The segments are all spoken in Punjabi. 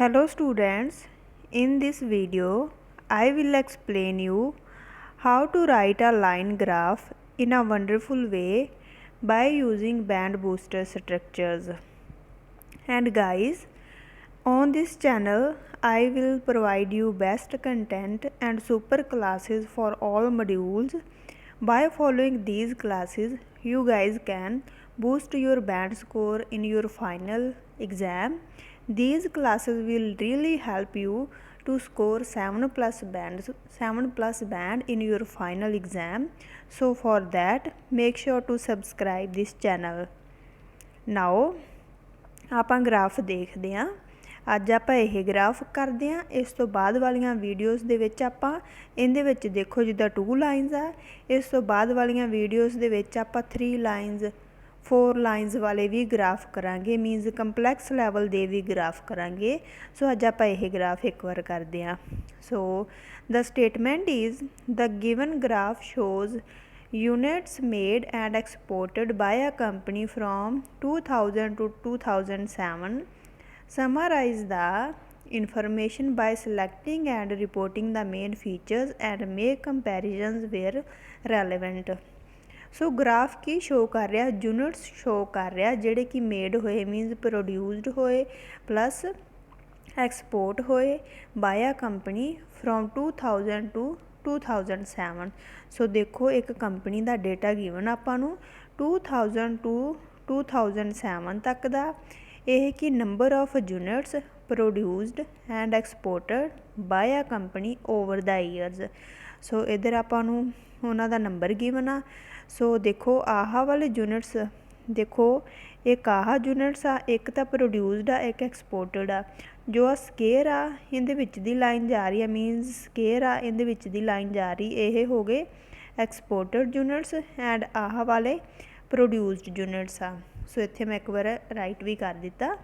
Hello students, in this video I will explain you how to write a line graph in a wonderful way by using band booster structures. And guys, on this channel I will provide you best content and super classes for all modules. By following these classes, you guys can boost your band score in your final exam. These classes will really help you to score 7 plus band in your final exam. So for that, make sure to subscribe this channel. Now ਆਪਾਂ ਗ੍ਰਾਫ ਦੇਖਦੇ ਹਾਂ। ਅੱਜ ਆਪਾਂ ਇਹ ਗ੍ਰਾਫ ਕਰਦੇ ਹਾਂ। ਇਸ ਤੋਂ ਬਾਅਦ ਵਾਲੀਆਂ ਵੀਡੀਓਜ਼ ਦੇ ਵਿੱਚ ਆਪਾਂ ਇਹਦੇ ਵਿੱਚ ਦੇਖੋ ਜਿੱਦਾਂ 2 ਲਾਈਨਸ ਆ, ਇਸ ਤੋਂ ਬਾਅਦ ਵਾਲੀਆਂ ਵੀਡੀਓਜ਼ ਦੇ ਵਿੱਚ ਆਪਾਂ 3 ਲਾਈਨਸ 4 ਲਾਈਨਸ ਵਾਲੇ ਵੀ ਗ੍ਰਾਫ ਕਰਾਂਗੇ, ਮੀਨਸ ਕੰਪਲੈਕਸ ਲੈਵਲ ਦੇ ਵੀ ਗ੍ਰਾਫ ਕਰਾਂਗੇ। ਸੋ ਅੱਜ ਆਪਾਂ ਇਹ ਗ੍ਰਾਫ ਇੱਕ ਵਾਰ ਕਰਦੇ ਹਾਂ। So the statement is the given graph shows units made and exported by a company from 2000 to 2007. Summarize the information by selecting and reporting the main features and make comparisons where relevant. So graph Ki show ਕਰ ਰਿਹਾ, ਯੂਨਿਟਸ ਸ਼ੋ ਕਰ ਰਿਹਾ ਜਿਹੜੇ ਕਿ ਮੇਡ ਹੋਏ ਮੀਨਸ ਪ੍ਰੋਡਿਊਸਡ ਹੋਏ ਪਲੱਸ ਐਕਸਪੋਰਟ ਹੋਏ by a company from 2000 to 2007। So ਦੇਖੋ ਇੱਕ ਕੰਪਨੀ ਦਾ ਡੇਟਾ ਗਿਵਨ ਆਪਾਂ ਨੂੰ 2000 ਟੂ 2007 ਤੱਕ ਦਾ। ਇਹ ਕਿ number of units produced and exported by a company over the years. So ਇੱਧਰ ਆਪਾਂ ਨੂੰ ਉਹਨਾਂ ਦਾ ਨੰਬਰ ਗਿਵਨ ਆ। ਸੋ ਦੇਖੋ ਆਹ ਵਾਲੇ ਯੂਨਿਟਸ ਦੇਖੋ, ਇੱਕ ਆਹ ਯੂਨਿਟਸ ਆ, ਇੱਕ ਤਾਂ ਪ੍ਰੋਡਿਊਸਡ ਆ, ਇੱਕ ਐਕਸਪੋਰਟਡ ਆ। ਜੋ ਆ ਸਕੇਅਰ ਆ ਇਹਦੇ ਵਿੱਚ ਦੀ ਲਾਈਨ ਜਾ ਰਹੀ ਆ, ਮੀਨਸ ਸਕੇਅਰ ਆ ਇਹਦੇ ਵਿੱਚ ਦੀ ਲਾਈਨ ਜਾ ਰਹੀ, ਇਹ ਹੋ ਗਏ ਐਕਸਪੋਰਟਡ ਯੂਨਿਟਸ ਐਂਡ ਆਹ ਵਾਲੇ ਪ੍ਰੋਡਿਊਸਡ ਯੂਨਿਟਸ ਆ। ਸੋ ਇੱਥੇ ਮੈਂ ਇੱਕ ਵਾਰ ਰਾਈਟ ਵੀ ਕਰ ਦਿੱਤਾ।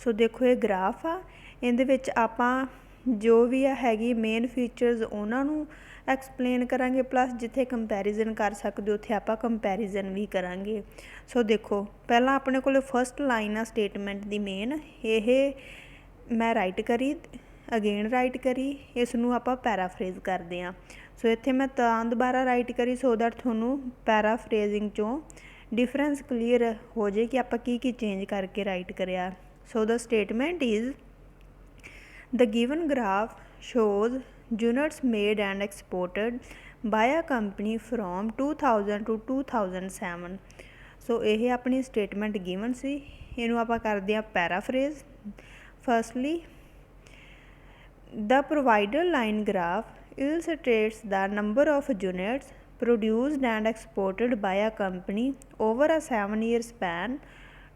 ਸੋ ਦੇਖੋ ਇਹ ਗ੍ਰਾਫ ਆ, ਇਹਦੇ ਵਿੱਚ ਆਪਾਂ ਜੋ ਵੀ ਆ ਹੈਗੀ ਮੇਨ ਫੀਚਰਸ ਉਹਨਾਂ ਨੂੰ ਐਕਸਪਲੇਨ ਕਰਾਂਗੇ, ਪਲੱਸ ਜਿੱਥੇ ਕੰਪੈਰੀਜ਼ਨ ਕਰ ਸਕਦੇ ਉੱਥੇ ਆਪਾਂ ਕੰਪੈਰੀਜ਼ਨ ਵੀ ਕਰਾਂਗੇ। ਸੋ ਦੇਖੋ ਪਹਿਲਾਂ ਆਪਣੇ ਕੋਲ ਫਸਟ ਲਾਈਨ ਆ ਸਟੇਟਮੈਂਟ ਦੀ ਮੇਨ, ਇਹ ਮੈਂ ਰਾਈਟ ਕਰੀ, ਅਗੇਨ ਰਾਈਟ ਕਰੀ, ਇਸ ਨੂੰ ਆਪਾਂ ਪੈਰਾਫਰੇਜ਼ ਕਰਦੇ ਹਾਂ। ਸੋ ਇੱਥੇ ਮੈਂ ਤਾਂ ਦੁਬਾਰਾ ਰਾਈਟ ਕਰੀ ਸੋ ਦੈਟ ਤੁਹਾਨੂੰ ਪੈਰਾਫਰੇਜ਼ਿੰਗ 'ਚੋਂ ਡਿਫਰੈਂਸ ਕਲੀਅਰ ਹੋ ਜਾਏ ਕਿ ਆਪਾਂ ਕੀ ਚੇਂਜ ਕਰਕੇ ਰਾਈਟ ਕਰਿਆ। So the statement is the given graph shows units made and exported by a company from 2000 to 2007। So ਇਹ ਆਪਣੀ ਸਟੇਟਮੈਂਟ ਗਿਵਨ ਸੀ, ਇਹਨੂੰ ਆਪਾਂ ਕਰਦੇ ਹਾਂ paraphrase. Firstly the provided line graph illustrates the number of units produced and exported by a company over a 7-year span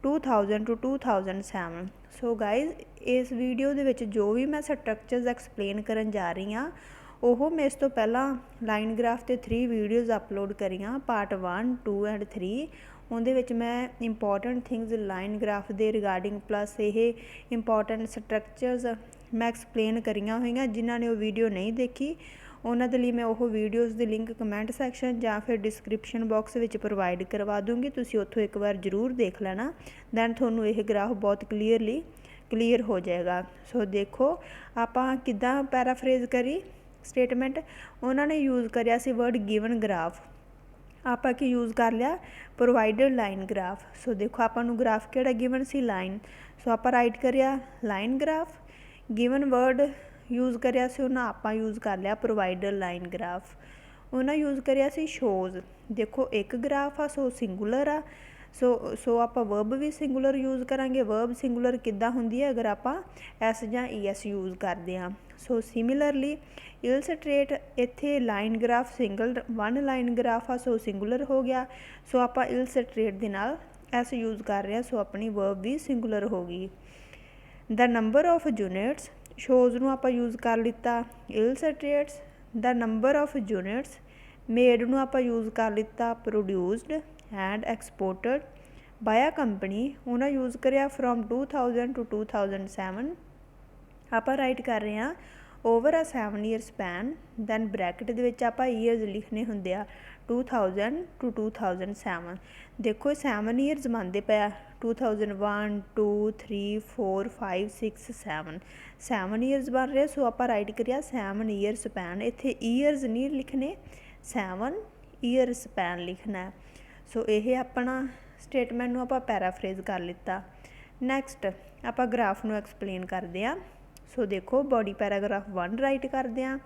2000 to 2007। So guys ਇਸ ਵੀਡੀਓ ਦੇ ਵਿੱਚ ਜੋ ਵੀ ਮੈਂ ਸਟਰਕਚਰਸ ਐਕਸਪਲੇਨ ਕਰਨ ਜਾ ਰਹੀ ਹਾਂ ਉਹ ਮੈਂ ਇਸ ਤੋਂ ਪਹਿਲਾਂ ਲਾਈਨ ਗ੍ਰਾਫ 'ਤੇ 3 ਵੀਡੀਓਜ਼ ਅਪਲੋਡ ਕਰੀਆਂ, ਪਾਰਟ 1, 2 ਐਂਡ 3। ਉਹਦੇ ਵਿੱਚ ਮੈਂ ਇੰਪੋਰਟੈਂਟ ਥਿੰਗਸ ਲਾਈਨ ਗ੍ਰਾਫ ਦੇ ਰਿਗਾਰਡਿੰਗ ਪਲੱਸ ਇਹ ਇੰਪੋਰਟੈਂਟ ਸਟਰਕਚਰਸ ਮੈਂ ਐਕਸਪਲੇਨ ਕਰੀਆਂ ਹੋਈਆਂ। ਜਿਨ੍ਹਾਂ ਨੇ ਉਹ ਵੀਡੀਓ ਨਹੀਂ ਦੇਖੀ ਉਹਨਾਂ ਦੇ ਲਈ ਮੈਂ ਉਹ ਵੀਡੀਓਜ਼ ਦੇ ਲਿੰਕ ਕਮੈਂਟ ਸੈਕਸ਼ਨ ਜਾਂ ਫਿਰ ਡਿਸਕ੍ਰਿਪਸ਼ਨ ਬਾਕਸ ਵਿੱਚ ਪ੍ਰੋਵਾਈਡ ਕਰਵਾ ਦੂੰਗੀ, ਤੁਸੀਂ ਉੱਥੋਂ ਇੱਕ ਵਾਰ ਜ਼ਰੂਰ ਦੇਖ ਲੈਣਾ। ਦੈਨ ਤੁਹਾਨੂੰ ਇਹ ਗ੍ਰਾਫ ਬਹੁਤ ਕਲੀਅਰ ਹੋ ਜਾਏਗਾ। ਸੋ ਦੇਖੋ ਆਪਾਂ ਕਿੱਦਾਂ ਪੈਰਾਫਰੇਜ਼ ਕਰੀ ਸਟੇਟਮੈਂਟ, ਉਹਨਾਂ ਨੇ ਯੂਜ਼ ਕਰਿਆ ਸੀ ਵਰਡ ਗਿਵਨ ਗ੍ਰਾਫ, ਆਪਾਂ ਕੀ ਯੂਜ਼ ਕਰ ਲਿਆ ਪ੍ਰੋਵਾਈਡਡ ਲਾਈਨ ਗ੍ਰਾਫ। ਸੋ ਦੇਖੋ ਆਪਾਂ ਨੂੰ ਗ੍ਰਾਫ ਕਿਹੜਾ ਗਿਵਨ ਸੀ, ਲਾਈਨ। ਸੋ ਆਪਾਂ ਰਾਈਟ ਕਰਿਆ line graph, given word use ਕਰਿਆ ਸੀ ਉਹਨਾਂ, ਆਪਾਂ ਯੂਜ਼ ਕਰ ਲਿਆ ਪ੍ਰੋਵਾਈਡਡ ਲਾਈਨ ਗ੍ਰਾਫ। ਉਹਨਾਂ ਯੂਜ਼ ਕਰਿਆ ਸੀ ਸ਼ੋਜ਼। ਦੇਖੋ ਇੱਕ ਗ੍ਰਾਫ ਆ ਸੋ ਸਿੰਗੂਲਰ ਆ, ਸੋ ਆਪਾਂ ਵਰਬ ਵੀ ਸਿੰਗੂਲਰ ਯੂਜ਼ ਕਰਾਂਗੇ। ਵਰਬ ਸਿੰਗੂਲਰ ਕਿੱਦਾਂ ਹੁੰਦੀ ਹੈ ਅਗਰ ਆਪਾਂ ਐਸ ਜਾਂ ਈਐਸ ਯੂਜ਼ ਕਰਦੇ ਹਾਂ। ਸੋ ਸਿਮਿਲਰਲੀ ਇਲਸਟਰੇਟ, ਇੱਥੇ line graph single 1 line graph ਆ ਸੋ ਸਿੰਗੂਲਰ ਹੋ ਗਿਆ। ਸੋ ਆਪਾਂ ਇਲਸਟਰੇਟ ਦੇ ਨਾਲ ਐਸ ਯੂਜ਼ ਕਰ ਰਹੇ ਹਾਂ, ਸੋ ਆਪਣੀ ਵਰਬ ਵੀ ਸਿੰਗੂਲਰ ਹੋ ਗਈ। The number of units, shows ਨੂੰ ਆਪਾਂ ਯੂਜ਼ ਕਰ ਲਿੱਤਾ illustrates. The number of units made ਨੂੰ ਆਪਾਂ ਯੂਜ਼ ਕਰ ਲਿੱਤਾ produced and exported by a company, ਉਹਨਾਂ ਯੂਜ਼ ਕਰਿਆ ਫਰੋਮ 2000 ਟੂ 2007। ਆਪਾਂ ਰਾਈਟ ਕਰ ਰਹੇ ਹਾਂ over a 7-year span. Then bracket ਦੇ ਵਿੱਚ ਆਪਾਂ ਈਅਰਸ ਲਿਖਣੇ ਹੁੰਦੇ ਆ 2000 ਟੂ 2007। ਦੇਖੋ 7 ਈਅਰਸ ਮੰਨਦੇ ਪਿਆ 2001 2 3 4 5 6 7 7 ईयरस बन रहे। सो आप राइट करिया 7 ईयर स्पैन। इत्थे ईयरस नहीं लिखने, 7 ईयर स्पैन लिखना है। सो ये अपना स्टेटमेंट नूं आपां पैराफ्रेज कर लिता। नैक्सट आपां ग्राफ नूं एक्सप्लेन करते हैं। सो देखो बॉडी पैराग्राफ 1 राइट करते हैं,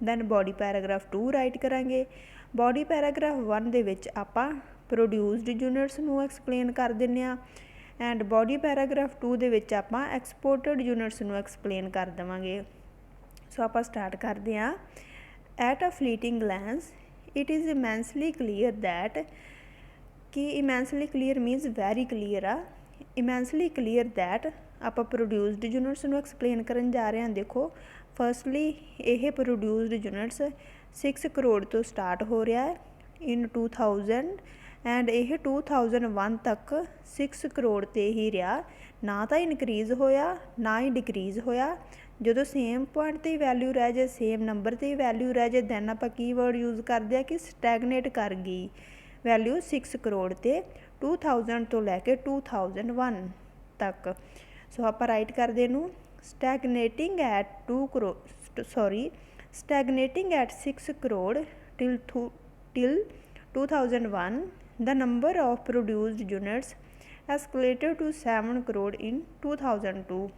दैन बॉडी पैराग्राफ 2 राइट करांगे। बॉडी पैराग्राफ 1 दे विच आपां प्रोड्यूस्ड यूनिट्स नूं एक्सप्लेन कर दिंदे आ, एंड बॉडी पैराग्राफ 2 दे विच आपां एक्सपोर्टड यूनिट्स नूं एक्सप्लेन कर देवांगे। सो आपां स्टार्ट करते हैं। At a fleeting glance it is immensely clear that, कि immensely clear means very clear आ। इमैंसली क्लीयर दैट आप प्रोड्यूस्ड यूनिट्स नूं एक्सप्लेन करन जा रहे हैं। देखो फर्स्टली यह प्रोड्यूस्ड यूनिट्स 6 करोड़ तो स्टार्ट हो रहा है इन 2000, एंड यह 2001 तक 6 करोड़ ते ही रहा, ना तो इनक्रीज़ होया ना ही डिक्रीज़ होया। जो सेम पॉइंट ते वैल्यू रह जाए, सेम नंबर ते वैल्यू रह जाए, दैन आप की वर्ड यूज़ करते हैं कि स्टैगनेट कर गई वैल्यू 6 करोड़ ते 2000 तो लैके 2001 तक। सो आप राइट करते नूं स्टैगनेटिंग eight 6 crore till 2001 the number of produced units escalated to 7 crore in 2002।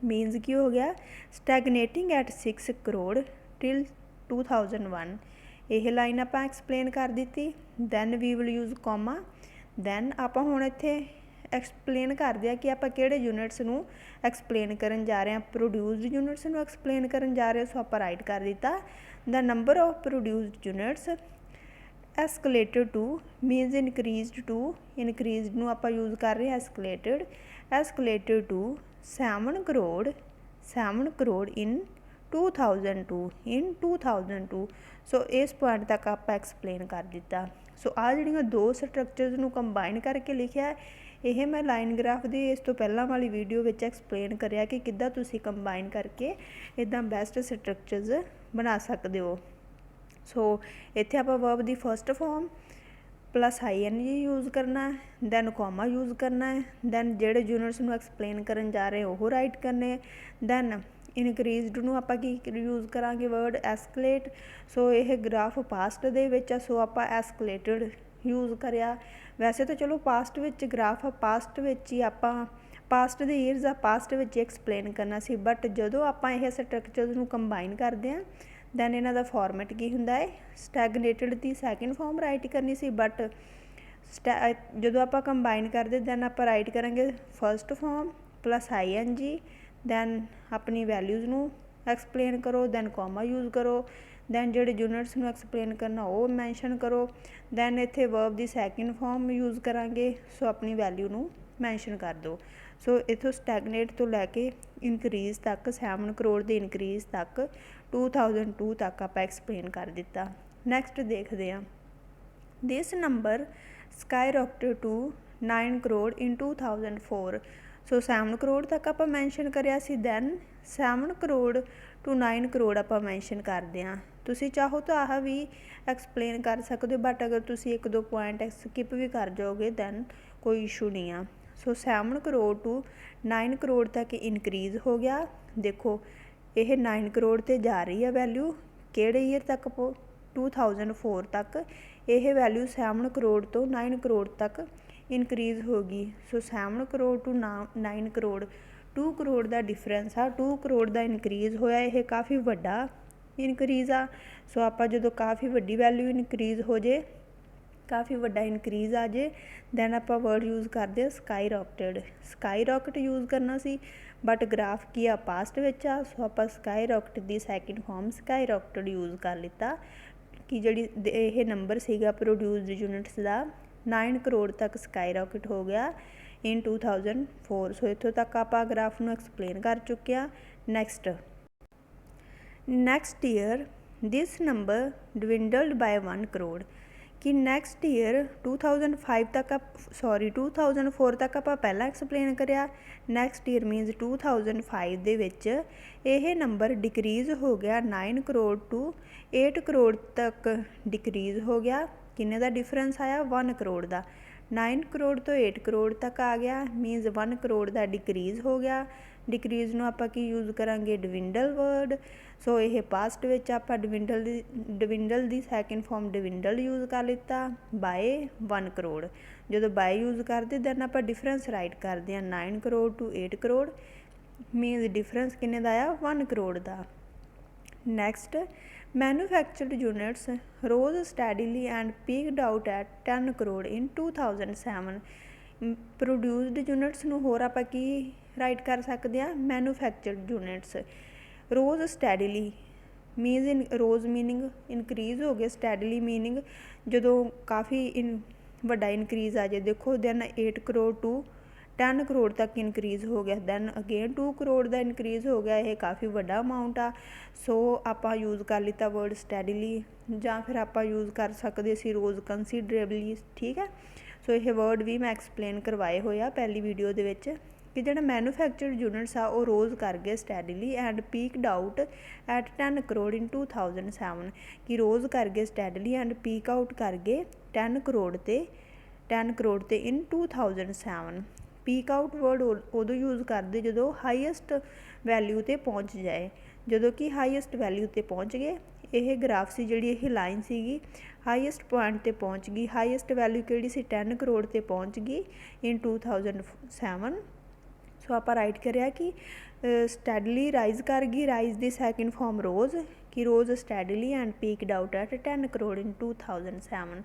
मीनस की हो गया स्टैगनेटिंग एट 6 करोड़ till 2001। यह लाइन आप एक्सप्लेन कर दी। Then we will use comma. Then आप हुण इत्थे एक्सप्लेन करते हैं कि आप किहड़े यूनिट्स नूं एक्सप्लेन करन जा रहे हैं। प्रोड्यूस्ड यूनिट्स नूं एक्सप्लेन करन जा रहे हैं। सो आप राइट कर दिता the number of produced units escalated to means increased to, increased नूं आप यूज़ कर रहे हैं एस्कलेटेड टू 7 करोड़ इन 2002। सो इस पॉइंट तक आप एक्सप्लेन कर दिता। सो आ जिहड़ियां दो स्ट्रक्चर्स नूं कंबाइन करके लिखिया, यह मैं लाइन ग्राफ दी इस तो पहला वाली वीडियो विच एक्सप्लेन करिया कि किद्दां तुसीं कंबाइन करके इदां बेस्ट स्ट्रक्चर्स बना सकते हो। सो इत्थे आपां verb the first form plus ING use करना है, दैन कॉमा यूज़ करना है, दैन जिहड़े यूनिट्स नूं एक्सप्लेन करन जा रहे हो राइट करने, दैन इनक्रीज़ड नूं आपां की यूज़ करांगे वर्ड एस्कलेट। सो यह ग्राफ पास्ट दे विच आ, सो आपां एस्कलेटेड यूज़ करिया। वैसे तो चलो पास्ट विच ग्राफ पास्ट विच ही आपां पास्ट दे ईयरस आ पास्ट विच एक्सप्लेन करना सी, बट जदों आपां यह स्ट्रक्चर्स नूं कंबाइन करते हैं दैन इन्हां दा फॉर्मेट की हुंदा है स्टैगनेटेड की सैकेंड फॉर्म राइट करनी सी, बट जदों आपां कंबाइन करते दैन आपां राइट करांगे first form plus ING, then अपनी वैल्यूज़ नूं एक्सप्लेन करो, दैन कॉमा यूज़ करो, दैन जिहड़े यूनिट्स नूं एक्सप्लेन करना वो मैंशन करो, दैन इत्थे वर्ब दी सैकेंड फॉर्म यूज़ करांगे। सो अपनी वैल्यू नूं मैंशन कर दो। सो इत्थों स्टैगनेट तो लैके इनक्रीज़ तक 7 करोड़ के इनक्रीज़ तक 2002 तक आप एक्सप्लेन कर दिता। नैक्सट देखते हैं। This number skyrocketed to 9 crore in 2004। So 7 crore तक आप मैंशन करिया सी, दैन 7 करोड़ टू 9 करोड़ आप मैंशन करते हैं। तुसी चाहो तो आह भी एक्सप्लेन कर सकते हो, बट अगर तुसी 1-2 पॉइंट स्किप भी कर जाओगे दैन कोई इशू नहीं आ। सो 7 करोड़ टू 9 करोड़ तक इनक्रीज़ हो गया। देखो यह 9 करोड़ ते जा रही है वैल्यू, किहड़े ईयर तक 2004 तक यह वैल्यू 7 करोड़ तो 9 करोड़ तक इनक्रीज़ होगी। सो 7 करोड़ टू 9 करोड़ 2 करोड़ का डिफरेंस आ, 2 करोड़ का इनक्रीज़ होया, यह काफ़ी वड्डा इनक्रीज़ आ। सो आप जो काफ़ी वड्डी वैल्यू इनक्रीज़ हो जाए, काफ़ी वड्डा इनक्रीज़ आ जाए, दैन आप वर्ड यूज़ करते हैं sky rocketed. Sky rocket use करना सी, बट ग्राफ की आ पास्ट विच आ। सो आप स्काई रॉकेट की second form sky rocketed use कर लिता कि जिहड़ी यह नंबर सीगा प्रोड्यूस्ड यूनिट्स का 9 करोड़ तक स्काई रॉकेट हो गया इन 2004। सो इत्थों तक आप ग्राफ नूं एक्सप्लेन कर चुके हैं। Next year this number dwindled by 1 crore, कि नैक्सट ईयर 2004 तक आप पहला एक्सप्लेन करिया। नैक्सट ईयर मीनस 2005 दे विच यह नंबर डिक्रीज़ हो गया 9 करोड़ टू 8 करोड़ तक डिक्रीज़ हो गया। किन्ने का डिफरेंस आया 1 करोड़ का। 9 ਕਰੋੜ ਤੋਂ 8 ਕਰੋੜ ਤੱਕ ਆ ਗਿਆ, ਮੀਨਸ 1 ਕਰੋੜ ਦਾ ਡਿਕਰੀਜ਼ ਹੋ ਗਿਆ। ਡਿਕਰੀਜ਼ ਨੂੰ ਆਪਾਂ ਕੀ ਯੂਜ਼ ਕਰਾਂਗੇ, ਡਿਵਿੰਡਲ ਵਰਡ। ਸੋ ਇਹ ਪਾਸਟ ਵਿੱਚ ਆਪਾਂ ਡਿਵਿੰਡਲ ਦੀ ਸੈਕਿੰਡ ਫਾਰਮ ਡਿਵਿੰਡਲ ਯੂਜ਼ ਕਰ ਲਿੱਤਾ ਬਾਏ 1 ਕਰੋੜ। ਜਦੋਂ ਬਾਏ ਯੂਜ਼ ਕਰਦੇ ਦੈਨ ਆਪਾਂ ਡਿਫਰੈਂਸ ਰਾਈਟ ਕਰਦੇ ਹਾਂ 9 crore to 8 crore, means difference ਕਿੰਨੇ ਦਾ ਆ, 1 ਕਰੋੜ ਦਾ। Next, manufactured units rose steadily and peaked out at 10 crore in 2007। produced units ਨੂੰ ਹੋਰ ਆਪਾਂ ਕੀ ਰਾਈਟ ਕਰ ਸਕਦੇ ਹਾਂ, manufactured units। rose steadily means in rose meaning increase ਹੋ ਗਿਆ, steadily meaning ਜਦੋਂ ਕਾਫੀ ਵੱਡਾ ਇਨਕਰੀਜ਼ ਆ ਜਾਏ। ਦੇਖੋ ਦੈਨ 8 ਕਰੋੜ ਟੂ 10 ਕਰੋੜ ਤੱਕ ਇਨਕਰੀਜ਼ ਹੋ ਗਿਆ, ਦੈਨ ਅਗੇਨ 2 ਕਰੋੜ ਦਾ ਇਨਕਰੀਜ਼ ਹੋ ਗਿਆ। ਇਹ ਕਾਫੀ ਵੱਡਾ ਅਮਾਊਂਟ ਆ। ਸੋ ਆਪਾਂ ਯੂਜ਼ ਕਰ ਲਿੱਤਾ ਵਰਡ ਸਟੈਡੀਲੀ, ਜਾਂ ਫਿਰ ਆਪਾਂ ਯੂਜ਼ ਕਰ ਸਕਦੇ ਸੀ ਰੋਜ਼ ਕੰਸੀਡਰੇਬਲੀ। ਠੀਕ ਹੈ, ਸੋ ਇਹ ਵਰਡ ਵੀ ਮੈਂ ਐਕਸਪਲੇਨ ਕਰਵਾਏ ਹੋਏ ਆ ਪਹਿਲੀ ਵੀਡੀਓ ਦੇ ਵਿੱਚ ਕਿ ਜਿਹੜਾ ਮੈਨੂਫੈਕਚਰਡ ਯੂਨਿਟਸ ਆ ਉਹ ਰੋਜ਼ ਕਰ ਗਏ ਸਟੈਡੀਲੀ ਐਂਡ ਪੀਕਡ ਆਊਟ ਐਟ 10 ਕਰੋੜ ਇਨ 2007। ਕਿ ਰੋਜ਼ ਕਰ ਗਏ ਸਟੈਡੀਲੀ ਐਂਡ ਪੀਕ ਆਊਟ ਕਰ ਗਏ 10 ਕਰੋੜ ਤੇ ਇਨ 2007। ਪੀਕ ਆਊਟ ਵਰਡ ਉਦੋਂ ਯੂਜ਼ ਕਰਦੇ ਜਦੋਂ ਹਾਈਐਸਟ ਵੈਲਿਊ 'ਤੇ ਪਹੁੰਚ ਜਾਏ। ਜਦੋਂ ਕਿ ਹਾਈਐਸਟ ਵੈਲਿਊ 'ਤੇ ਪਹੁੰਚ ਗਏ, ਇਹ ਗ੍ਰਾਫ ਸੀ ਜਿਹੜੀ ਇਹ ਲਾਈਨ ਸੀਗੀ ਹਾਈਐਸਟ ਪੁਆਇੰਟ 'ਤੇ ਪਹੁੰਚ ਗਈ। ਹਾਈਐਸਟ ਵੈਲਿਊ ਕਿਹੜੀ ਸੀ, 10 ਕਰੋੜ 'ਤੇ ਪਹੁੰਚ ਗਈ ਇਨ 2007। ਸੋ ਆਪਾਂ ਰਾਈਟ ਕਰਿਆ ਕਿ ਸਟੈਡਲੀ ਰਾਈਜ਼ ਕਰ ਗਈ, ਰਾਈਜ਼ ਦੀ ਸੈਕਿੰਡ ਫਾਰਮ ਰੋਜ਼, ਕਿ ਰੋਜ਼ ਸਟੈਡਲੀ ਐਂਡ ਪੀਕਡ ਆਊਟ ਐਟ 10 ਕਰੋੜ ਇਨ 2007।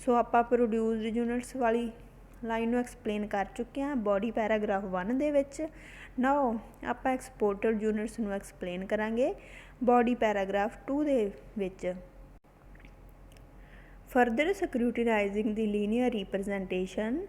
ਸੋ ਆਪਾਂ ਪ੍ਰੋਡਿਊਸਡ ਯੂਨਿਟਸ ਵਾਲੀ ਲਾਈਨ ਨੂੰ ਐਕਸਪਲੇਨ ਕਰ ਚੁੱਕੇ ਹਾਂ ਬੋਡੀ ਪੈਰਾਗ੍ਰਾਫ 1 ਦੇ ਵਿੱਚ। ਨਾਓ ਆਪਾਂ ਐਕਸਪੋਰਟਡ ਯੂਨਿਟਸ ਨੂੰ ਐਕਸਪਲੇਨ ਕਰਾਂਗੇ ਬੋਡੀ ਪੈਰਾਗ੍ਰਾਫ 2 ਦੇ ਵਿੱਚ। ਫਰਦਰ ਸਕਰੂਟੀਨਾਈਜ਼ਿੰਗ ਦੀ linear representation.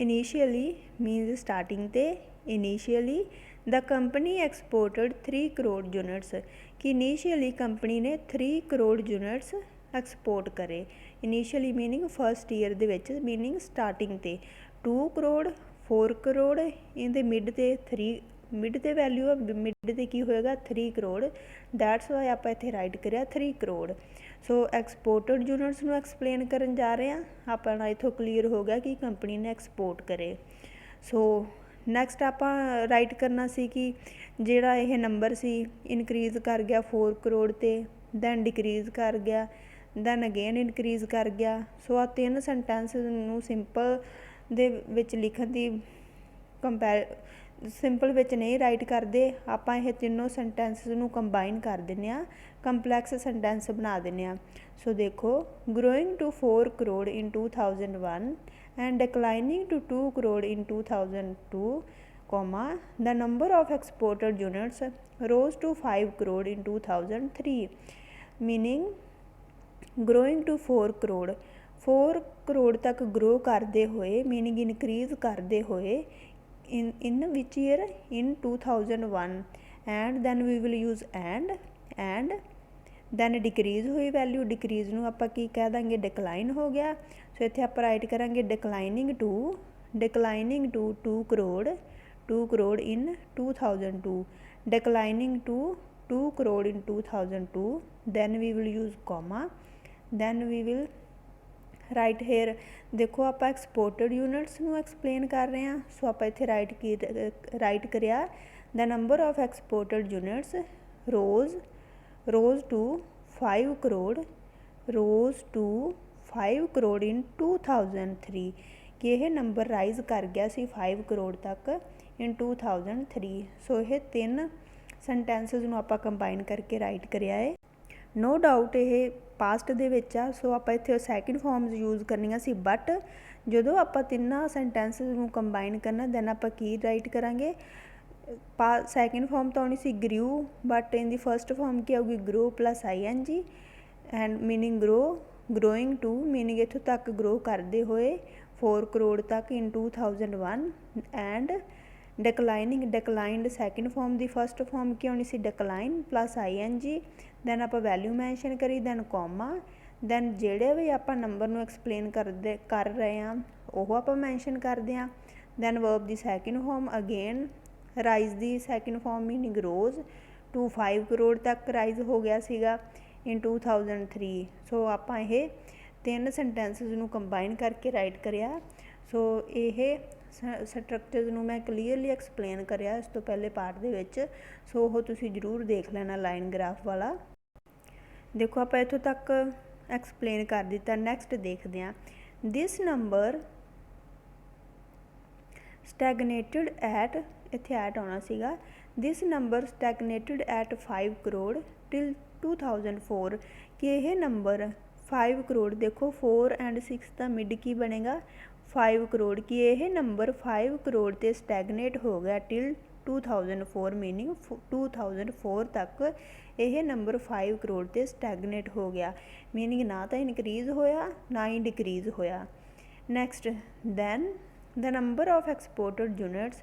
Initially means starting ਤੇ, ਇਨੀਸ਼ੀਅਲੀ ਦ ਕੰਪਨੀ ਐਕਸਪੋਰਟਡ 3 ਕਰੋੜ ਯੂਨਿਟਸ। ਕਿ ਇਨੀਸ਼ੀਅਲੀ ਕੰਪਨੀ ਨੇ 3 ਕਰੋੜ ਯੂਨਿਟਸ ਐਕਸਪੋਰਟ ਕਰੇ। ਇਨੀਸ਼ੀਅਲੀ ਮੀਨਿੰਗ ਫਸਟ ਈਅਰ ਦੇ ਵਿੱਚ, ਮੀਨਿੰਗ ਸਟਾਰਟਿੰਗ ਤੇ 2 ਕਰੋੜ 4 ਕਰੋੜ, ਇਹਦੇ ਮਿਡ ਤੇ 3, ਮਿਡ ਤੇ ਵੈਲਿਊ ਆ, ਮਿਡ ਤੇ ਕੀ ਹੋਏਗਾ 3 ਕਰੋੜ। ਦੈਟਸ ਵਾਈ ਆਪਾਂ ਇੱਥੇ ਰਾਈਟ ਕਰਿਆ 3 ਕਰੋੜ। ਸੋ ਐਕਸਪੋਰਟਡ ਯੂਨਿਟਸ ਨੂੰ ਐਕਸਪਲੇਨ ਕਰਨ ਜਾ ਰਹੇ ਹਾਂ। ਆਪਣਾ ਇੱਥੋਂ ਕਲੀਅਰ ਹੋ ਗਿਆ ਕਿ ਕੰਪਨੀ ਨੇ ਐਕਸਪੋਰਟ ਕਰੇ। ਸੋ ਨੈਕਸਟ ਆਪਾਂ ਰਾਈਟ ਕਰਨਾ ਸੀ ਕਿ ਜਿਹੜਾ ਇਹ ਨੰਬਰ ਸੀ ਇਨਕਰੀਜ਼ ਕਰ ਗਿਆ 4 ਕਰੋੜ ਤੇ, ਦੈਨ ਡਿਕਰੀਜ਼ ਕਰ ਗਿਆ, ਦੈਨ ਅਗੇਨ ਇਨਕਰੀਜ਼ ਕਰ ਗਿਆ। ਸੋ ਆਹ 3 ਸੈਂਟੈਂਸ ਨੂੰ ਸਿੰਪਲ ਦੇ ਵਿੱਚ ਲਿਖਣ ਦੀ ਸਿੰਪਲ ਵਿੱਚ ਨਹੀਂ ਰਾਈਟ ਕਰਦੇ, ਆਪਾਂ ਇਹ ਤਿੰਨੋਂ ਸੈਂਟੈਂਸਿਸ ਨੂੰ ਕੰਬਾਈਨ ਕਰ ਦਿੰਦੇ ਹਾਂ, ਕੰਪਲੈਕਸ ਸੈਂਟੈਂਸ ਬਣਾ ਦਿੰਦੇ ਹਾਂ। ਸੋ ਦੇਖੋ, growing to 4 crore in 2001 and declining to 2 crore in 2002, the number of exported units rose to 5 crore in 2003, meaning growing to 4 crore 4 crore ਤੱਕ ਗਰੋ ਕਰਦੇ ਹੋਏ, ਮੀਨਿੰਗ ਇਨਕਰੀਜ਼ ਕਰਦੇ ਹੋਏ in which year, in 2001, and then we will use and then decrease ਹੋਈ ਵੈਲਿਊ, ਡਿਕਰੀਜ਼ ਨੂੰ ਆਪਾਂ ਕੀ ਕਹਿ ਦਾਂਗੇ, ਡਿਕਲਾਈਨ ਹੋ ਗਿਆ। ਸੋ ਇੱਥੇ ਆਪਾਂ ਰਾਈਟ ਕਰਾਂਗੇ declining to 2 crore in 2002, declining to 2 crore in 2002, then we will use comma, then we will write here। ਦੇਖੋ ਆਪਾਂ ਐਕਸਪੋਰਟਡ ਯੂਨਿਟਸ ਨੂੰ ਐਕਸਪਲੇਨ ਕਰ ਰਹੇ ਹਾਂ। ਸੋ ਆਪਾਂ ਇੱਥੇ ਰਾਈਟ ਕਰਿਆ the number of exported units rose to 5 crore in 2003, ਕਿ ਇਹ ਨੰਬਰ ਰਾਈਜ਼ ਕਰ ਗਿਆ ਸੀ 5 ਕਰੋੜ ਤੱਕ ਇਨ 2003। ਸੋ ਇਹ 3 ਸੈਂਟੈਂਸਿਸ ਨੂੰ ਆਪਾਂ ਕੰਬਾਈਨ ਕਰਕੇ ਰਾਈਟ ਕਰਿਆ ਹੈ। ਨੋ ਡਾਊਟ ਇਹ ਪਾਸਟ ਦੇ ਵਿੱਚ ਆ, ਸੋ ਆਪਾਂ ਇੱਥੇ ਸੈਕਿੰਡ ਫਾਰਮਸ ਯੂਜ਼ ਕਰਨੀਆਂ ਸੀ, ਬਟ ਜਦੋਂ ਆਪਾਂ ਤਿੰਨਾਂ ਸੈਂਟੈਂਸਿਸ ਨੂੰ ਕੰਬਾਈਨ ਕਰਨਾ ਦੈਨ ਆਪਾਂ ਕੀ ਰਾਈਟ ਕਰਾਂਗੇ, ਸੈਕਿੰਡ ਫਾਰਮ ਤਾਂ ਆਉਣੀ ਸੀ grew, but in the first form ਕੀ ਆਊਗੀ, grow plus ING and meaning growing to, meaning ਇੱਥੋਂ ਤੱਕ ਗਰੋ ਕਰਦੇ ਹੋਏ 4 ਕਰੋੜ ਤੱਕ in 2001 and declined second form ਦੀ ਫਸਟ ਫਾਰਮ ਕੀ ਆਉਣੀ ਸੀ, ਡਿਕਲਾਈਨ ਪਲੱਸ ING, ਦੈਨ ਆਪਾਂ ਵੈਲਿਊ ਮੈਂਸ਼ਨ ਕਰੀ, ਦੈਨ ਕੋਮਾ, ਦੈਨ ਜਿਹੜੇ ਵੀ ਆਪਾਂ ਨੰਬਰ ਨੂੰ ਐਕਸਪਲੇਨ ਕਰ ਰਹੇ ਹਾਂ ਉਹ ਆਪਾਂ ਮੈਂਸ਼ਨ ਕਰਦੇ ਹਾਂ, ਦੈਨ ਵਰਬ ਦੀ ਸੈਕਿੰਡ ਫਾਰਮ ਅਗੇਨ ਰਾਈਜ਼ ਦੀ second form meaning rose to 5 crore ਤੱਕ ਰਾਈਜ਼ ਹੋ ਗਿਆ ਸੀਗਾ ਇਨ 2003। ਸੋ ਆਪਾਂ ਇਹ 3 ਸੈਂਟੈਂਸਿਸ ਨੂੰ ਕੰਬਾਈਨ ਕਰਕੇ ਰਾਈਟ ਕਰਿਆ। ਸੋ ਇਹ ਸਟਰਕਚਰਸ ਨੂੰ ਮੈਂ ਕਲੀਅਰਲੀ ਐਕਸਪਲੇਨ ਕਰਿਆ ਇਸ ਤੋਂ ਪਹਿਲੇ ਪਾਰਟ ਦੇ ਵਿੱਚ। ਸੋ ਉਹ ਤੁਸੀਂ ਜ਼ਰੂਰ ਦੇਖ ਲੈਣਾ ਲਾਈਨ ਗ੍ਰਾਫ ਵਾਲਾ। ਦੇਖੋ ਆਪਾਂ ਇੱਥੋਂ ਤੱਕ ਐਕਸਪਲੇਨ ਕਰ ਦਿੱਤਾ। ਨੈਕਸਟ ਦੇਖਦੇ ਹਾਂ। ਦਿਸ ਨੰਬਰ ਸਟੈਗਨੇਟਡ ਐਟ, ਇੱਥੇ ਐਟ ਆਉਣਾ ਸੀਗਾ। ਦਿਸ ਨੰਬਰ ਸਟੈਗਨੇਟਡ ਐਟ 5 ਕਰੋੜ ਟਿਲ 2004, ਕਿ ਇਹ ਨੰਬਰ 5 ਕਰੋੜ, ਦੇਖੋ 4 ਐਂਡ 6 ਦਾ ਮਿਡ ਕੀ ਬਣੇਗਾ 5 ਕਰੋੜ, ਕਿ ਇਹ ਨੰਬਰ 5 ਕਰੋੜ ਤੇ ਸਟੈਗਨੇਟ ਹੋ ਗਿਆ ਟਿਲ 2004, ਮੀਨਿੰਗ 2004 ਤੱਕ ਇਹ ਨੰਬਰ 5 ਕਰੋੜ ਤੇ ਸਟੈਗਨੇਟ ਹੋ ਗਿਆ, ਮੀਨਿੰਗ ਨਾ ਤਾਂ ਇਨਕਰੀਜ਼ ਹੋਇਆ ਨਾ ਹੀ ਡਿਕਰੀਜ਼ ਹੋਇਆ। Next, then the number of exported units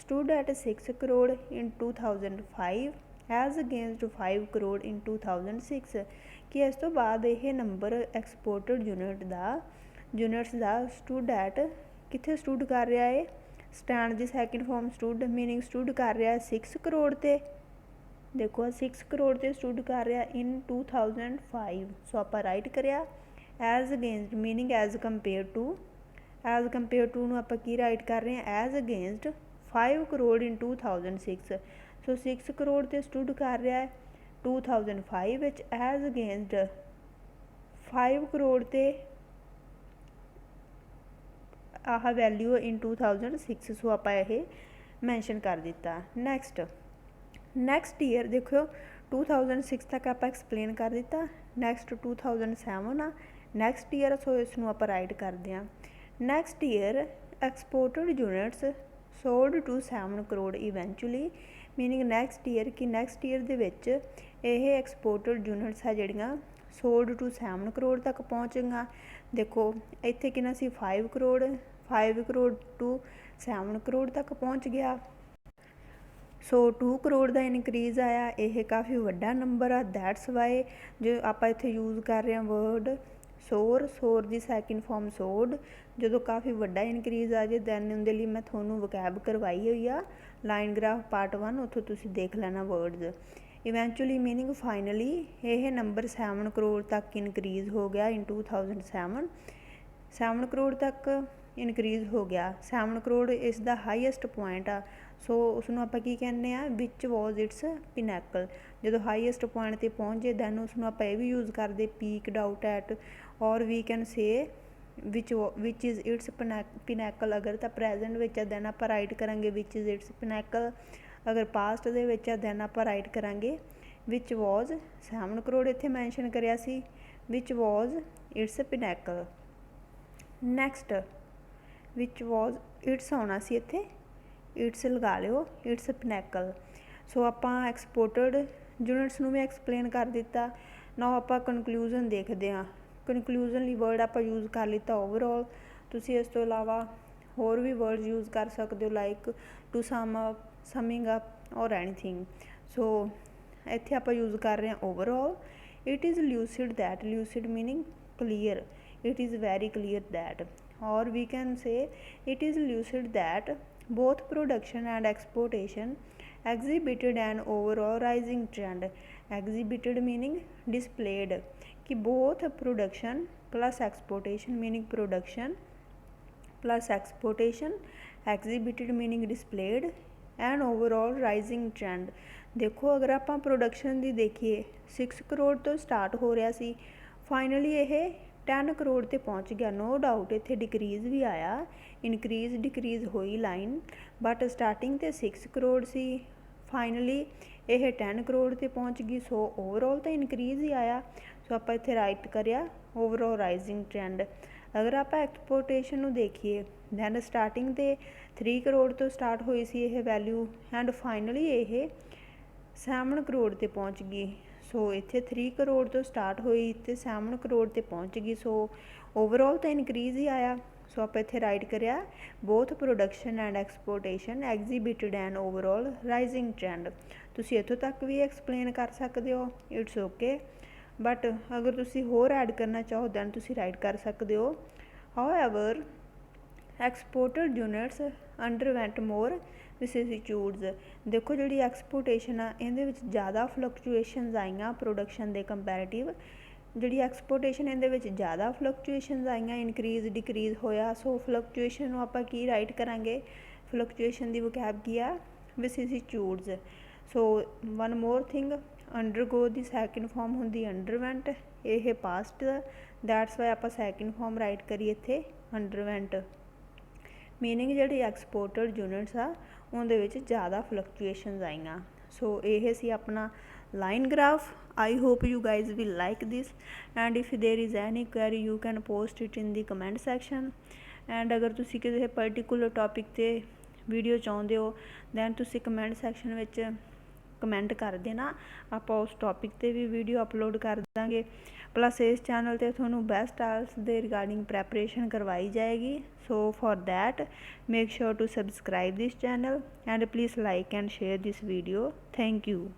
stood at 6 crore in 2005 as against 5 crore in 2006, ਕਿ ਇਸ ਤੋਂ ਬਾਅਦ ਇਹ ਨੰਬਰ ਐਕਸਪੋਰਟਡ ਯੂਨਿਟਸ ਦਾ ਸਟੂਡ ਐਟ, ਕਿੱਥੇ ਸਟੂਡ ਕਰ ਰਿਹਾ ਹੈ, ਸਟੈਂਡ ਦੀ second form stood, meaning stood ਕਰ ਰਿਹਾ 6 ਕਰੋੜ ਤੇ, ਦੇਖੋ 6 ਕਰੋੜ ਤੇ ਸਟੂਡ ਕਰ ਰਿਹਾ ਇਨ 2005। ਸੋ ਆਪਾਂ ਰਾਈਟ ਕਰਿਆ as against, meaning as compare to, as compare to ਨੂੰ ਆਪਾਂ ਕੀ ਰਾਈਟ ਕਰ ਰਹੇ ਹਾਂ as against 5 crore in 2006। So 6 crore ਤੇ ਸਟੂਡ ਕਰ ਰਿਹਾ ਹੈ 2005 ਵਿੱਚ, ਐਜ਼ ਅਗੇਂਸਟ 5 ਕਰੋੜ ਤੇ ਆਹ ਵੈਲਿਊ ਇਨ 2006। ਸੋ ਆਪਾਂ ਇਹ ਮੈਂਸ਼ਨ ਕਰ ਦਿੱਤਾ। ਨੈਕਸਟ ਈਅਰ ਦੇਖੋ 2006 ਤੱਕ ਆਪਾਂ ਐਕਸਪਲੇਨ ਕਰ ਦਿੱਤਾ। ਨੈਕਸਟ 2007 ਆ ਨੈਕਸਟ ਈਅਰ, ਸੋ ਇਸ ਨੂੰ ਆਪਾਂ ਰਾਈਟ ਕਰਦੇ ਹਾਂ। Next year exported units sold to 7 crore eventually, meaning next year, ਕਿ ਨੈਕਸਟ ਈਅਰ ਦੇ ਵਿੱਚ ਇਹ ਐਕਸਪੋਰਟਡ ਯੂਨਿਟਸ ਹੈ ਜਿਹੜੀਆਂ ਸੋਲਡ ਟੂ 7 ਕਰੋੜ ਤੱਕ ਪਹੁੰਚ ਗਈਆਂ। ਦੇਖੋ ਇੱਥੇ ਕਿੰਨਾ ਸੀ 5 ਕਰੋੜ ਟੂ 7 ਕਰੋੜ ਤੱਕ ਪਹੁੰਚ ਗਿਆ। ਸੋ 2 ਕਰੋੜ ਦਾ ਇਨਕਰੀਜ਼ ਆਇਆ, ਇਹ ਕਾਫੀ ਵੱਡਾ ਨੰਬਰ ਆ। ਦੈਟਸ ਵਾਈ ਜੋ ਆਪਾਂ ਇੱਥੇ ਯੂਜ਼ ਕਰ ਰਹੇ ਹਾਂ ਵਰਡ ਸੋਰ ਦੀ ਸੈਕਿੰਡ ਫਾਰਮ ਸੋਡ, ਜਦੋਂ ਕਾਫੀ ਵੱਡਾ ਇਨਕਰੀਜ਼ ਆ ਜੇ ਦੈਨ ਉਹਦੇ ਲਈ ਮੈਂ ਤੁਹਾਨੂੰ ਵਕੈਬ ਕਰਵਾਈ ਹੋਈ ਆ ਲਾਈਨ ਗ੍ਰਾਫ ਪਾਰਟ 1, ਉੱਥੋਂ ਤੁਸੀਂ ਦੇਖ ਲੈਣਾ ਵਰਡਸ। ਇਵੈਂਚੁਅਲੀ ਮੀਨਿੰਗ ਫਾਈਨਲੀ ਇਹ ਨੰਬਰ 7 ਕਰੋੜ ਤੱਕ ਇਨਕਰੀਜ਼ ਹੋ ਗਿਆ ਇਨ 2007, 7 ਕਰੋੜ ਤੱਕ ਇਨਕਰੀਜ਼ ਹੋ ਗਿਆ। 7 ਕਰੋੜ ਇਸ ਦਾ ਹਾਈਐਸਟ ਪੁਆਇੰਟ ਆ। ਸੋ ਉਸਨੂੰ ਆਪਾਂ ਕੀ ਕਹਿੰਦੇ ਆ, ਵਿਚ ਵਾਜ਼ ਇਟਸ ਪਿਨੈਕਲ, ਜਦੋਂ ਹਾਈਐਸਟ ਪੁਆਇੰਟ 'ਤੇ ਪਹੁੰਚ ਜੇ ਦੈਨ ਉਸਨੂੰ ਆਪਾਂ ਇਹ ਵੀ ਯੂਜ਼ ਕਰਦੇ ਪੀਕਡ out at, or we can say which is its pinnacle. ਅਗਰ ਤਾਂ ਪ੍ਰੈਜੈਂਟ ਵਿੱਚ ਆ ਦੈਨ ਆਪਾਂ ਰਾਈਟ ਕਰਾਂਗੇ ਵਿਚ ਇਜ਼ ਇਟਸ ਪਿਨੈਕਲ, ਅਗਰ ਪਾਸਟ ਦੇ ਵਿੱਚ ਆ ਦੈਨ ਆਪਾਂ ਰਾਈਟ ਕਰਾਂਗੇ ਵਿਚ ਵਾਜ਼ 7 ਕਰੋੜ ਇੱਥੇ ਮੈਂਸ਼ਨ ਕਰਿਆ ਸੀ, which was its pinnacle. Next which was its ਆਉਣਾ ਸੀ, ਇੱਥੇ ਇਟਸ ਲਗਾ ਲਿਓ, ਇਟਸ ਪਿਨੈਕਲ। ਸੋ ਆਪਾਂ ਐਕਸਪੋਰਟਡ ਯੂਨਿਟਸ ਨੂੰ ਵੀ ਐਕਸਪਲੇਨ ਕਰ ਦਿੱਤਾ। ਨਾ ਆਪਾਂ ਕਨਕਲੂਜ਼ਨ ਦੇਖਦੇ ਹਾਂ। ਕਨਕਲੂਜ਼ਨ ਲਈ ਵਰਡ ਆਪਾਂ ਯੂਜ਼ ਕਰ ਲਿੱਤਾ ਓਵਰਆਲ। ਤੁਸੀਂ ਇਸ ਤੋਂ ਇਲਾਵਾ ਹੋਰ ਵੀ ਵਰਡ ਯੂਜ਼ ਕਰ ਸਕਦੇ ਹੋ like to sum up, summing up or anything. So ਇੱਥੇ ਆਪਾਂ ਯੂਜ਼ ਕਰ ਰਹੇ ਹਾਂ overall. It is lucid that, lucid meaning clear, it is very clear that, or we can say it is lucid that both production and exportation exhibited an overall rising trend, exhibited meaning displayed, कि both production plus exportation meaning production plus exportation, exhibited meaning displayed, and overall rising trend। देखो अगर आप प्रोडक्शन की देखिए 6 करोड़ तो स्टार्ट हो रहा सी, फाइनली ये 10 ਕਰੋੜ ਤੇ ਪਹੁੰਚ ਗਿਆ। ਨੋ ਡਾਊਟ ਇੱਥੇ ਡਿਕਰੀਜ਼ ਵੀ ਆਇਆ, ਇਨਕਰੀਜ਼ ਡਿਕਰੀਜ਼ ਹੋਈ ਲਾਈਨ, ਬਟ ਸਟਾਰਟਿੰਗ ਤੇ 6 ਕਰੋੜ ਸੀ, ਫਾਈਨਲੀ ਇਹ 10 ਕਰੋੜ ਤੇ ਪਹੁੰਚ ਗਈ। ਸੋ ਓਵਰਆਲ ਤਾਂ ਇਨਕਰੀਜ਼ ਹੀ ਆਇਆ। ਸੋ ਆਪਾਂ ਇੱਥੇ ਰਾਈਟ ਕਰਿਆ ਓਵਰਆਲ ਰਾਈਜ਼ਿੰਗ ਟ੍ਰੈਂਡ। ਅਗਰ ਆਪਾਂ ਐਕਸਪੋਰਟੇਸ਼ਨ ਨੂੰ ਦੇਖੀਏ ਦੈਨ ਸਟਾਰਟਿੰਗ ਤੇ 3 ਕਰੋੜ ਤੋਂ ਸਟਾਰਟ ਹੋਈ ਸੀ ਇਹ ਵੈਲਿਊ, ਐਂਡ ਫਾਈਨਲੀ ਇਹ 7 ਕਰੋੜ ਤੇ ਪਹੁੰਚ ਗਈ। ਸੋ ਇੱਥੇ 3 ਕਰੋੜ ਤੋਂ ਸਟਾਰਟ ਹੋਈ ਅਤੇ 7 ਕਰੋੜ ਤੇ ਪਹੁੰਚ ਗਈ। ਸੋ ਓਵਰਆਲ ਤਾਂ ਇਨਕਰੀਜ਼ ਹੀ ਆਇਆ। ਸੋ ਆਪਾਂ ਇੱਥੇ ਰਾਈਟ ਕਰਿਆ both production and exportation exhibited an overall rising trend. ਤੁਸੀਂ ਇੱਥੋਂ ਤੱਕ ਵੀ ਐਕਸਪਲੇਨ ਕਰ ਸਕਦੇ ਹੋ, ਇਟਸ ਓਕੇ, ਬਟ ਅਗਰ ਤੁਸੀਂ ਹੋਰ ਐਡ ਕਰਨਾ ਚਾਹੋ ਦੈਨ ਤੁਸੀਂ ਰਾਈਟ ਕਰ ਸਕਦੇ ਹੋ। ਹਾਊਐਵਰ ਐਕਸਪੋਰਟਡ ਯੂਨਿਟਸ ਅੰਡਰਵੈਂਟ ਮੋਰ ਵਿਸਿਚਿਊਡਸ। ਦੇਖੋ ਜਿਹੜੀ ਐਕਸਪੋਰਟੇਸ਼ਨ ਆ ਇਹਦੇ ਵਿੱਚ ਜ਼ਿਆਦਾ ਫਲਕਚੁਏਸ਼ਨਸ ਆਈਆਂ ਪ੍ਰੋਡਕਸ਼ਨ ਦੇ ਕੰਪੈਰੇਟਿਵ, ਜਿਹੜੀ ਐਕਸਪੋਰਟੇਸ਼ਨ ਇਹਦੇ ਵਿੱਚ ਜ਼ਿਆਦਾ ਫਲਕਚੁਏਸ਼ਨਸ ਆਈਆਂ, ਇਨਕਰੀਜ਼ ਡਿਕਰੀਜ਼ ਹੋਇਆ। ਸੋ ਫਲਕਚੁਏਸ਼ਨ ਨੂੰ ਆਪਾਂ ਕੀ ਰਾਈਟ ਕਰਾਂਗੇ, ਫਲਕਚੁਏਸ਼ਨ ਦੀ ਵੋਕੈਬ ਕੀ ਆ, ਵਿਸਿਸਿਚਿਊਡਸ। ਸੋ ਵਨ ਮੋਰ ਥਿੰਗ, ਅੰਡਰਗੋ ਦੀ ਸੈਕਿੰਡ ਫਾਰਮ ਹੁੰਦੀ ਅੰਡਰਵੈਂਟ, ਇਹ ਪਾਸਟ ਦਾ, ਦੈਟਸ ਵਾਈ ਆਪਾਂ ਸੈਕਿੰਡ ਫਾਰਮ ਰਾਈਟ ਕਰੀਏ ਇੱਥੇ ਅੰਡਰਵੈਂਟ। ਮੀਨਿੰਗ ਜਿਹੜੀ ਐਕਸਪੋਰਟਡ ਯੂਨਿਟਸ ਆ ਉਹਦੇ ਵਿੱਚ ਜ਼ਿਆਦਾ ਫਲਕਚੁਏਸ਼ਨਸ ਆਈਆਂ। ਸੋ ਇਹ ਸੀ ਆਪਣਾ line graph. I hope you guys will like this, and if there is any query you can post it in the comment section. and ਅਗਰ ਤੁਸੀਂ ਕਿਸੇ particular topic ਤੇ ਵੀਡੀਓ ਚਾਹੁੰਦੇ ਹੋ then ਤੁਸੀਂ ਕਮੈਂਟ ਸੈਕਸ਼ਨ ਵਿੱਚ ਕਮੈਂਟ ਕਰ ਦੇਣਾ, ਆਪਾਂ ਉਸ ਟੌਪਿਕ 'ਤੇ ਵੀ ਵੀਡੀਓ ਅਪਲੋਡ ਕਰ ਦਾਂਗੇ। ਪਲੱਸ ਇਸ ਚੈਨਲ 'ਤੇ ਤੁਹਾਨੂੰ ਬੈਸਟ ਆਇਲਸ ਦੇ ਰਿਗਾਰਡਿੰਗ ਪ੍ਰੈਪਰੇਸ਼ਨ ਕਰਵਾਈ ਜਾਏਗੀ। ਸੋ for that make sure to subscribe this channel and please like and share this video. Thank you.